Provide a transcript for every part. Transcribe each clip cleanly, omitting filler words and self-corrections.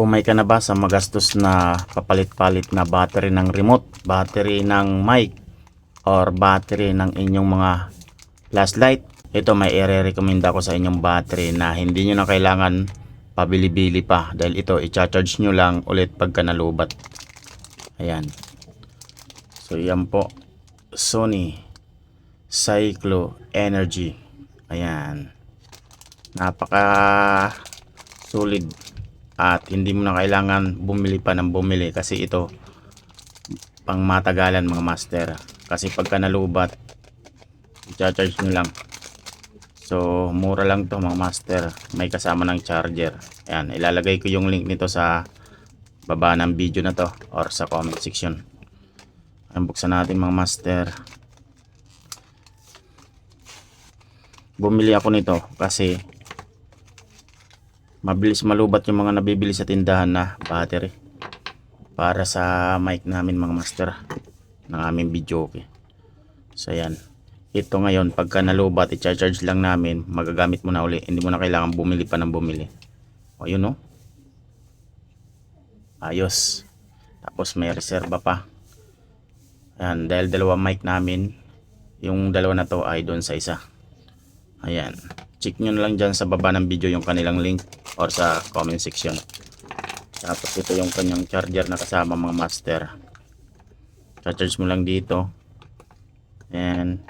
Umay ka na ba sa magastos na papalit-palit na battery ng remote, battery ng mic, or battery ng inyong mga flashlight? Ito may i-recommenda ko sa inyong battery na hindi nyo na kailangan pabili-bili pa, dahil ito i-charge nyo lang ulit pagka nalubat. Ayan. So yan po, Sony Cyclo Energy. Ayan. Napaka solid. At hindi mo na kailangan bumili pa ng bumili, kasi ito pang matagalan mga master. Kasi pagka nalubat, i-charge nyo lang. So mura lang to mga master. May kasama ng charger. Ayan, ilalagay ko yung link nito sa baba ng video na to or sa comment section. Ayan, buksan natin mga master. Bumili ako nito kasi mabilis malubat yung mga nabibili sa tindahan na battery para sa mic namin mga master ng aming video. Okay. So yan, ito ngayon pagka nalubat, i-charge lang namin, magagamit mo na uli, hindi mo na kailangan bumili pa ng bumili. O yun o, ayos. Tapos may reserva pa. Ayan, dahil dalawa mic namin, yung dalawa na to ay doon sa isa. Ayan, check nyo na lang dyan sa baba ng video yung kanilang link or sa comment section. Tapos ito yung kanyang charger na kasama mga master. Charge mo lang dito. Ayan.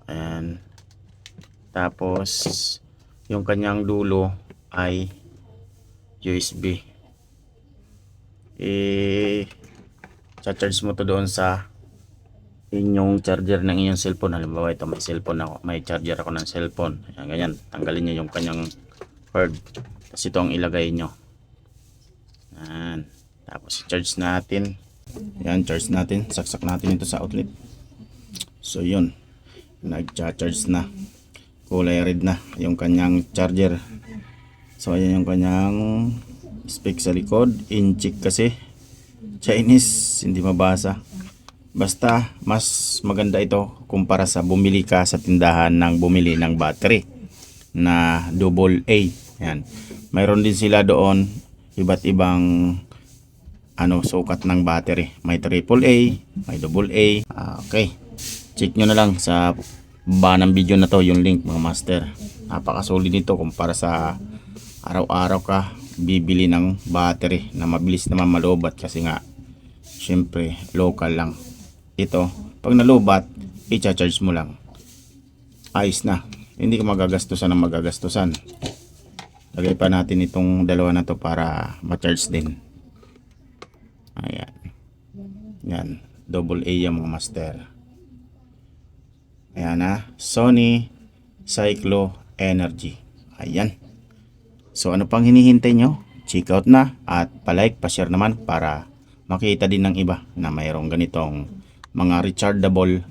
Ayan. Tapos yung kanyang dulo ay USB. Charge mo to doon sa inyong charger ng inyong cellphone. Halimbawa ito, may cellphone ako, may charger ako ng cellphone. Ayan, ganyan, tanggalin nyo yung kanyang cord, tapos ito ang ilagay nyo. Ayan. Tapos charge natin. Ayan, charge natin, saksak natin ito sa outlet. So yun, nag-charge na, kulay red na yung kanyang charger. So ayan yung kanyang spec sa likod, inchik kasi Chinese, hindi mabasa. Basta mas maganda ito kumpara sa bumili ka sa tindahan ng bumili ng battery na double A. Yan. Mayroon din sila doon iba't ibang sukat ng battery. May triple A, may double A. Okay. Check nyo na lang sa baba ng video na to yung link mga master. Napakasolid nito kumpara sa araw-araw ka bibili ng battery na mabilis naman malubat, kasi nga syempre local lang. Ito, pag nalubat, i-charge mo lang. Ayos na. Hindi ka magagastusan ng magagastusan. Lagay pa natin itong dalawa na to para ma-charge din. Ayan. Yan. Double A yung mga master. Ayan na. Sony Cyclo Energy. Ayan. So ano pang hinihintay nyo? Check out na at palike, pa-share naman para makita din ng iba na mayroong ganitong mga rechargeable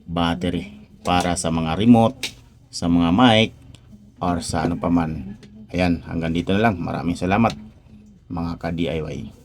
battery para sa mga remote, sa mga mic, or sa ano pa man. Ayan, hanggang dito na lang. Maraming salamat mga ka-DIY.